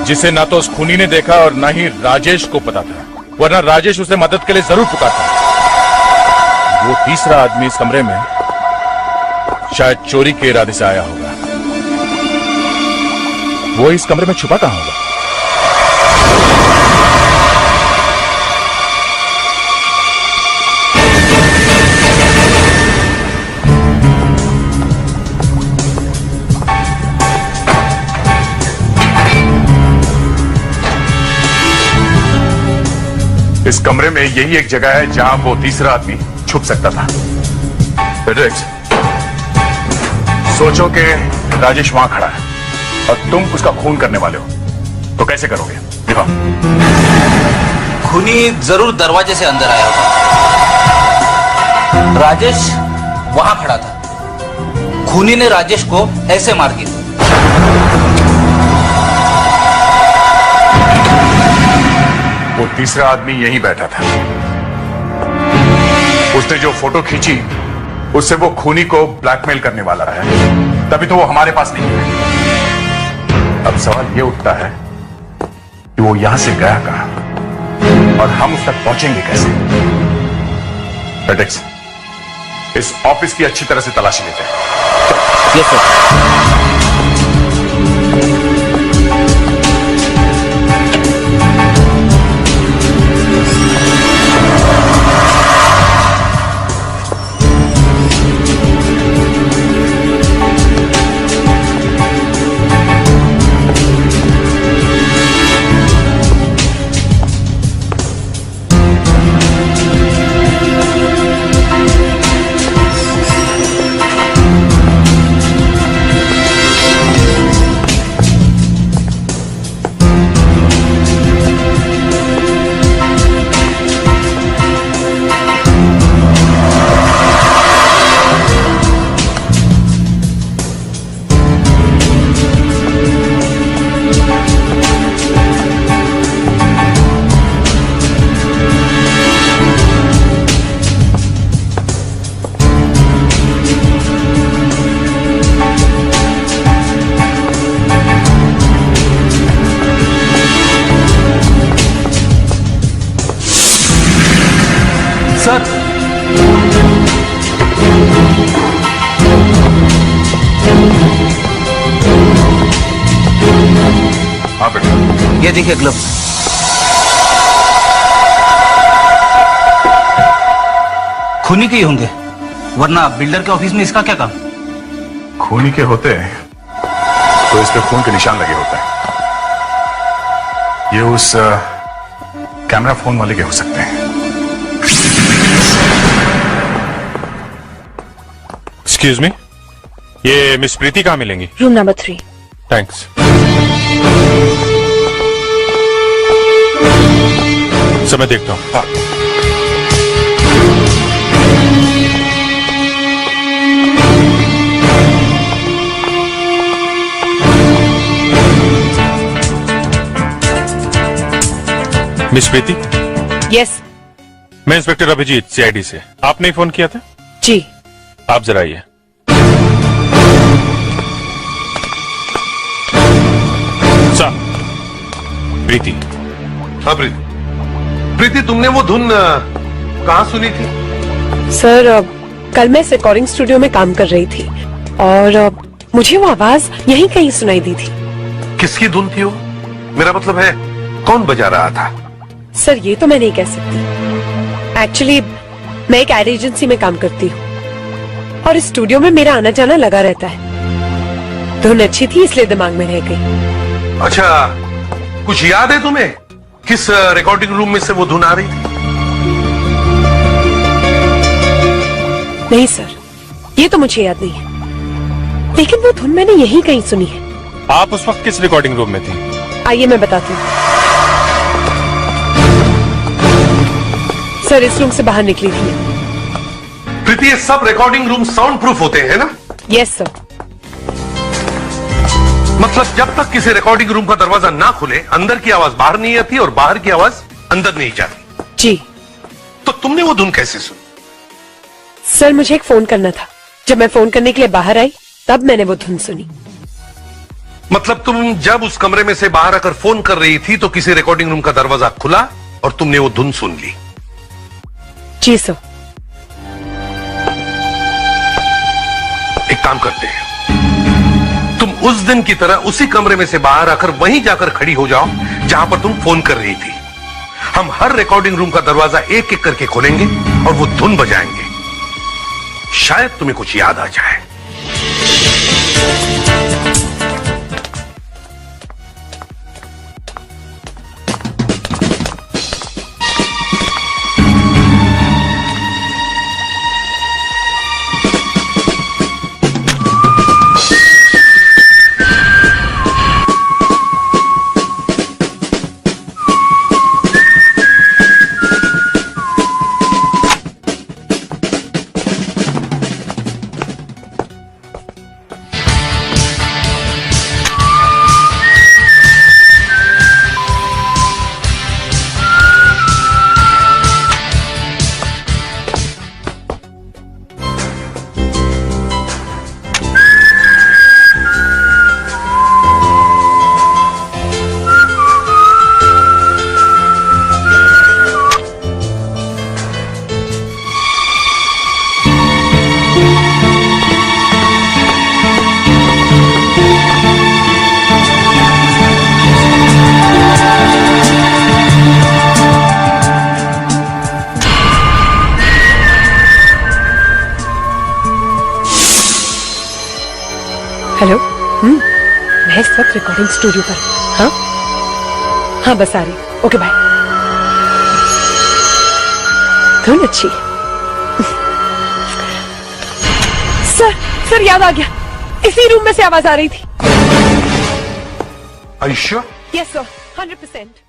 जिसे ना तो उस खूनी ने देखा और ना ही राजेश को पता था, वरना राजेश उसे मदद के लिए जरूर पुकारता। वो तीसरा आदमी इस कमरे में शायद चोरी के इरादे से आया होगा। वो इस कमरे में छुपा कहां होगा? इस कमरे में यही एक जगह है जहां वो तीसरा आदमी छुप सकता था। फेडेरिक्स, सोचो कि राजेश वहां खड़ा है और तुम उसका खून करने वाले हो, तो कैसे करोगे? दिखाओ। खूनी जरूर दरवाजे से अंदर आया होगा। राजेश वहां खड़ा था। खूनी ने राजेश को ऐसे मार दिया। वो तीसरा आदमी यहीं बैठा था। उसने जो फोटो खींची उससे वो खूनी को ब्लैकमेल करने वाला है, तभी तो वो हमारे पास नहीं है। अब सवाल ये उठता है कि वो यहां से गया कहां और हम उस तक पहुंचेंगे कैसे? फेडेरिक्स, इस ऑफिस की अच्छी तरह से तलाशी लेते हैं। Yes sir. सर, हाँ बेटा, ये देखिए ग्लव। खूनी के ही होंगे, वरना बिल्डर के ऑफिस में इसका क्या काम? खूनी के होते तो इस पे खून के निशान लगे होते हैं। ये उस कैमरा फोन वाले के हो सकते हैं। एक्सक्यूज मी, ये मिस प्रीति कहाँ मिलेंगी? Room number 3। थैंक्स। समय देखता हूँ। हाँ। मिस प्रीति? यस। मैं इंस्पेक्टर अभिजीत, सीआईडी से। आपने ही फोन किया था? जी। आप जरा आइए। सर, प्रीति। हाँ प्रीति, प्रीति तुमने वो धुन कहाँ सुनी थी? सर, कल मैं इस रिकॉर्डिंग स्टूडियो में काम कर रही थी और मुझे वो आवाज यहीं कहीं सुनाई दी थी। किसकी धुन थी वो? मेरा मतलब है कौन बजा रहा था? सर, ये तो मैं नहीं कह सकती। एक्चुअली मैं एक एड एजेंसी में काम करती हूँ और इस स्टूडियो में मेरा आना जाना लगा रहता है। धुन अच्छी थी इसलिए दिमाग में रह गई। अच्छा, कुछ याद है तुम्हें किस रिकॉर्डिंग रूम में से वो धुन आ रही थी? नहीं सर, ये तो मुझे याद नहीं है, लेकिन वो धुन मैंने यहीं कहीं सुनी है। आप उस वक्त किस रिकॉर्डिंग रूम में थी? आइए मैं बताती हूँ। सर, इस रूम से बाहर निकली थी। प्रीति, ये सब रिकॉर्डिंग रूम साउंड प्रूफ होते हैं ना? Yes sir. मतलब जब तक किसी रिकॉर्डिंग रूम का दरवाजा ना खुले, अंदर की आवाज बाहर नहीं आती और बाहर की आवाज अंदर नहीं जाती। जी। तो तुमने वो धुन कैसे सुनी? सर, मुझे एक फोन करना था। जब मैं फोन करने के लिए बाहर आई तब मैंने वो धुन सुनी। मतलब तुम जब उस कमरे में से बाहर आकर फोन कर रही थी तो किसी रिकॉर्डिंग रूम का दरवाजा खुला और तुमने वो धुन सुन ली। जी सर। एक काम करते हैं, तुम उस दिन की तरह उसी कमरे में से बाहर आकर वहीं जाकर खड़ी हो जाओ जहां पर तुम फोन कर रही थी। हम हर रिकॉर्डिंग रूम का दरवाजा एक एक करके खोलेंगे और वो धुन बजाएंगे। शायद तुम्हें कुछ याद आ जाए। हेलो। मैं इस वक्त रिकॉर्डिंग स्टूडियो पर हूं। हाँ हाँ, बस आ रही। Okay bye. धुन अच्छी है। सर याद आ गया, इसी रूम में से आवाज आ रही थी। Are you sure? Yes sir, 100%।